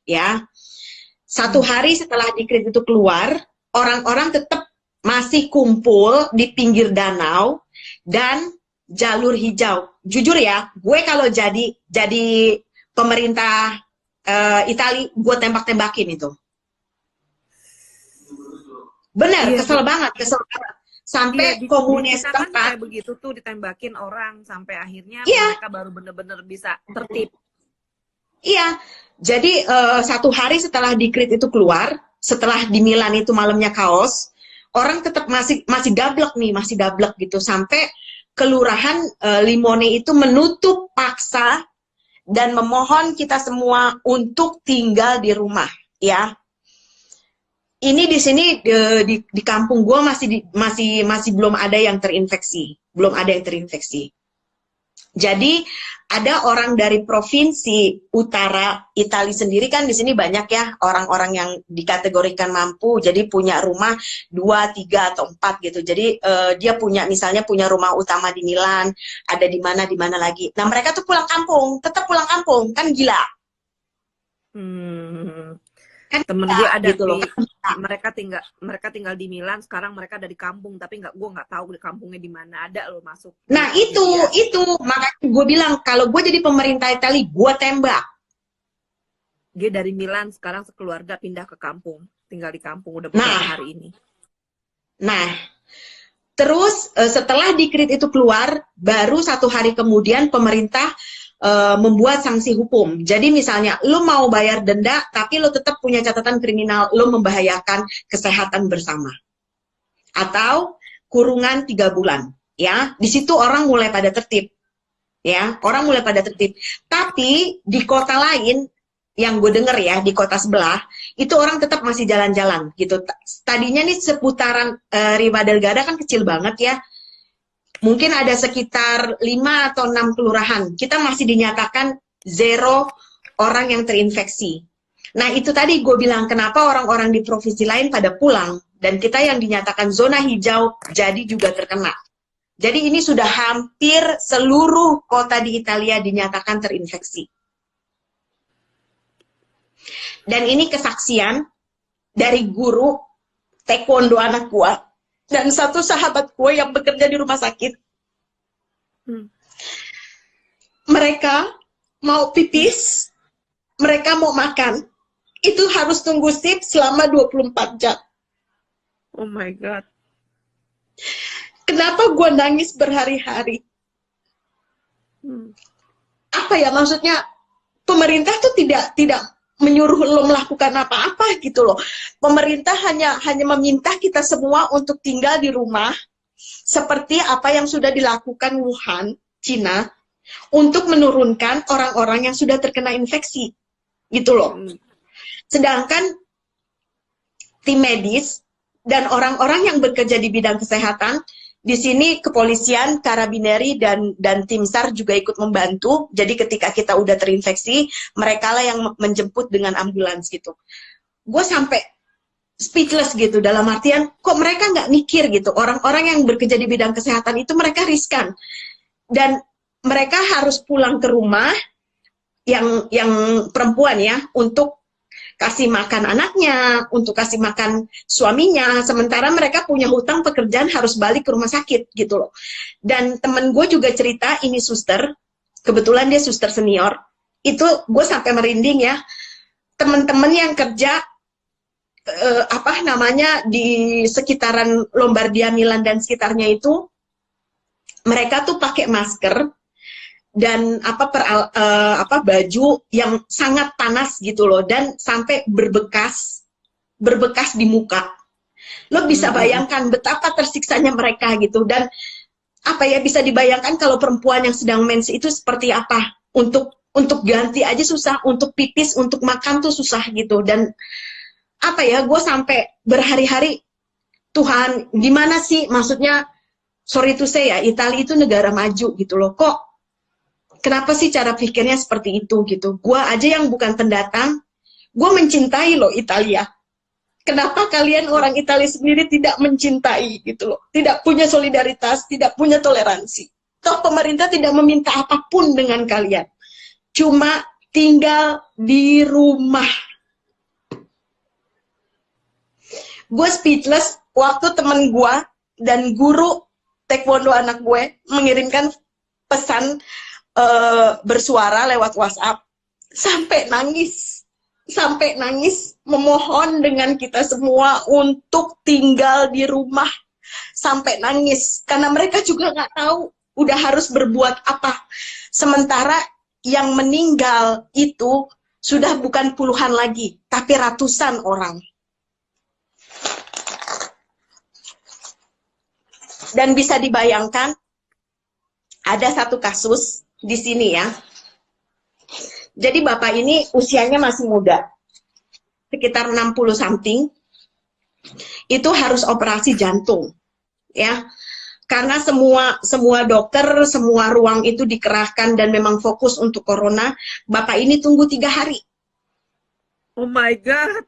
ya. Satu hari setelah dekret itu keluar, orang-orang tetap masih kumpul di pinggir danau dan jalur hijau. Jujur ya, gue kalau jadi pemerintah Itali, gue tembak-tembakin itu. Bener, Iya, kesel banget. Sampai di komunis kita kan tempat. kayak begitu tuh, ditembakin orang sampai akhirnya Iya. mereka baru bener-bener bisa tertib. Iya, jadi satu hari setelah dekret itu keluar, setelah di Milan itu malamnya kaos, orang tetap masih gablek gitu, sampai kelurahan Limone itu menutup paksa dan memohon kita semua untuk tinggal di rumah, ya. Ini di sini di kampung gue masih belum ada yang terinfeksi, Jadi ada orang dari provinsi utara Italia sendiri, kan di sini banyak ya orang-orang yang dikategorikan mampu, jadi punya rumah 2, 3 atau 4 gitu. Jadi dia misalnya punya rumah utama di Milan, ada di mana lagi. Nah mereka tuh tetap pulang kampung, kan gila. Kan temen gue ada gitu loh. mereka tinggal di Milan, sekarang mereka ada di kampung, tapi gue nggak tahu di kampungnya di mana, ada loh masuk. Nah itu makanya gue bilang kalau gue jadi pemerintah Italia, gue tembak. Dia dari Milan sekarang sekeluarga pindah ke kampung, tinggal di kampung udah beberapa hari ini. Nah, terus setelah dekret itu keluar, baru 1 hari kemudian pemerintah membuat sanksi hukum. Jadi misalnya lo mau bayar denda tapi lo tetap punya catatan kriminal, lo membahayakan kesehatan bersama, atau kurungan 3 bulan, ya. Di situ orang mulai pada tertib, ya, tapi di kota lain yang gue denger ya, di kota sebelah itu orang tetap masih jalan-jalan gitu. Tadinya nih seputaran Riva del Garda kan kecil banget ya, mungkin ada sekitar 5 atau 6 kelurahan, kita masih dinyatakan 0 orang yang terinfeksi. Nah itu tadi gue bilang kenapa orang-orang di provinsi lain pada pulang, dan kita yang dinyatakan zona hijau jadi juga terkena. Jadi ini sudah hampir seluruh kota di Italia dinyatakan terinfeksi. Dan ini kesaksian dari guru taekwondo anak gue dan satu sahabat gue yang bekerja di rumah sakit. Mereka mau pipis, mereka mau makan, itu harus tunggu shift selama 24 jam. Oh my God. Kenapa gue nangis berhari-hari? Apa ya, maksudnya pemerintah tuh tidak menyuruh lo melakukan apa-apa gitu loh. Pemerintah hanya meminta kita semua untuk tinggal di rumah, seperti apa yang sudah dilakukan Wuhan, Cina, untuk menurunkan orang-orang yang sudah terkena infeksi, gitu loh. Sedangkan tim medis dan orang-orang yang bekerja di bidang kesehatan, di sini kepolisian, karabineri, dan tim SAR juga ikut membantu. Jadi ketika kita udah terinfeksi, mereka lah yang menjemput dengan ambulans gitu. Gue sampai speechless gitu, dalam artian kok mereka nggak mikir gitu. Orang-orang yang bekerja di bidang kesehatan itu mereka riskan. Dan mereka harus pulang ke rumah, yang perempuan ya, untuk kasih makan anaknya, untuk kasih makan suaminya, sementara mereka punya hutang pekerjaan harus balik ke rumah sakit gitu loh. Dan temen gue juga cerita, ini suster, kebetulan dia suster senior, itu gue sampai merinding ya, temen-temen yang kerja di sekitaran Lombardia, Milan dan sekitarnya itu, mereka tuh pakai masker dan baju yang sangat panas gitu loh, dan sampai berbekas di muka. Lo bisa bayangkan betapa tersiksanya mereka gitu. Dan bisa dibayangkan kalau perempuan yang sedang mens itu seperti apa, untuk ganti aja susah, untuk pipis, untuk makan tuh susah gitu. Dan gue sampai berhari-hari, Tuhan gimana sih, maksudnya sorry to say ya, Italia itu negara maju gitu loh, kok kenapa sih cara pikirnya seperti itu gitu. Gua aja yang bukan pendatang, gue mencintai loh Italia. Kenapa kalian orang Italia sendiri tidak mencintai gitu loh, tidak punya solidaritas, tidak punya toleransi. Toh pemerintah tidak meminta apapun dengan kalian, cuma tinggal di rumah Gue speechless waktu temen gue dan guru taekwondo anak gue mengirimkan pesan bersuara lewat WhatsApp sampai nangis memohon dengan kita semua untuk tinggal di rumah, sampai nangis karena mereka juga nggak tahu udah harus berbuat apa. Sementara yang meninggal itu sudah bukan puluhan lagi tapi ratusan orang. Dan bisa dibayangkan, ada satu kasus di sini ya. Jadi bapak ini usianya masih muda, sekitar 60 something, itu harus operasi jantung, ya. Karena semua dokter, semua ruang itu dikerahkan dan memang fokus untuk corona. Bapak ini tunggu 3 hari. Oh my God.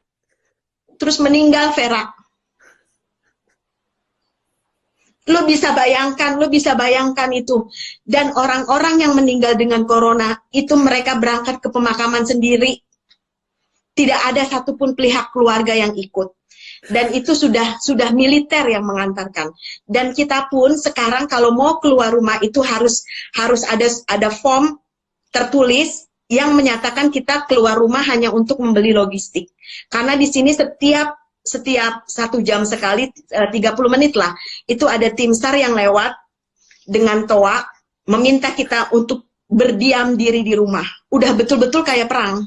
Terus meninggal, Vera. Lo bisa bayangkan itu. Dan orang-orang yang meninggal dengan corona, itu mereka berangkat ke pemakaman sendiri. Tidak ada satupun pihak keluarga yang ikut. Dan itu sudah militer yang mengantarkan. Dan kita pun sekarang kalau mau keluar rumah itu harus ada form tertulis yang menyatakan kita keluar rumah hanya untuk membeli logistik. Karena di sini setiap 1 jam sekali, 30 menit lah, itu ada tim SAR yang lewat dengan toa meminta kita untuk berdiam diri di rumah. Udah betul-betul kayak perang.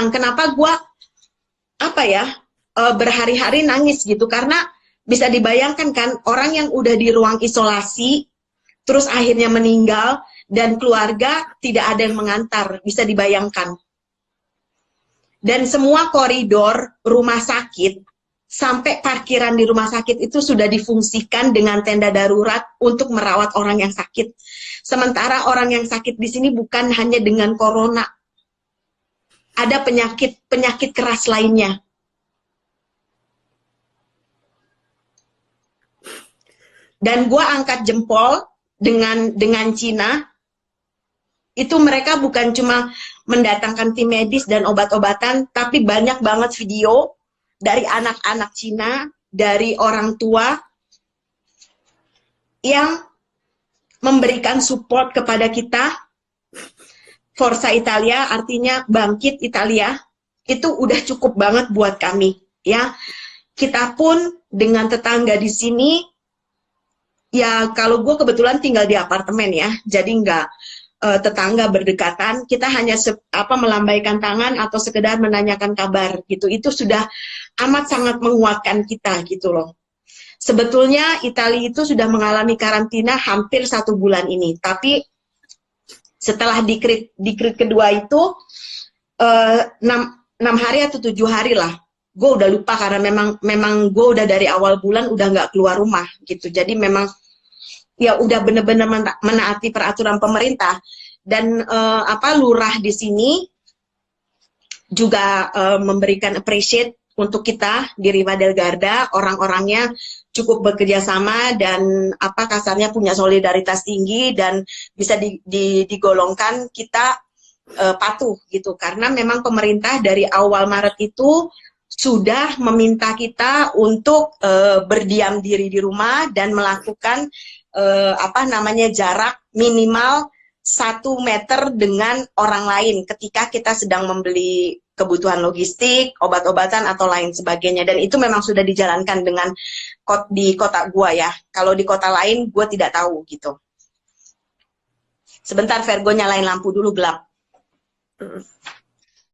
Kenapa gua berhari-hari nangis gitu? Karena bisa dibayangkan kan, orang yang udah di ruang isolasi terus akhirnya meninggal dan keluarga tidak ada yang mengantar, bisa dibayangkan. Dan semua koridor rumah sakit sampai parkiran di rumah sakit itu sudah difungsikan dengan tenda darurat untuk merawat orang yang sakit. Sementara orang yang sakit di sini bukan hanya dengan corona, ada penyakit keras lainnya. Dan gua angkat jempol dengan Cina. Itu mereka bukan cuma mendatangkan tim medis dan obat-obatan, tapi banyak banget video dari anak-anak Cina, dari orang tua yang memberikan support kepada kita. Forza Italia artinya bangkit Italia, itu udah cukup banget buat kami, ya. Kita pun dengan tetangga di sini, ya kalau gue kebetulan tinggal di apartemen ya, jadi nggak tetangga berdekatan, kita hanya melambaikan tangan atau sekedar menanyakan kabar gitu. Itu sudah amat sangat menguatkan kita gitu loh. Sebetulnya Italia itu sudah mengalami karantina hampir 1 bulan ini, tapi setelah dikrit kedua itu 6 hari atau 7 hari lah, gue udah lupa karena memang gue udah dari awal bulan udah nggak keluar rumah gitu. Jadi memang ya udah bener-bener menaati peraturan pemerintah. Dan lurah di sini juga memberikan appreciate untuk kita di Riva del Garda, orang-orangnya cukup bekerja sama dan kasarnya punya solidaritas tinggi dan bisa digolongkan kita patuh gitu, karena memang pemerintah dari awal Maret itu sudah meminta kita untuk berdiam diri di rumah dan melakukan jarak minimal 1 meter dengan orang lain ketika kita sedang membeli kebutuhan logistik, obat-obatan atau lain sebagainya. Dan itu memang sudah dijalankan di kota gua ya. Kalau di kota lain gua tidak tahu gitu. Sebentar Virgo, nyalain lampu dulu, gelap.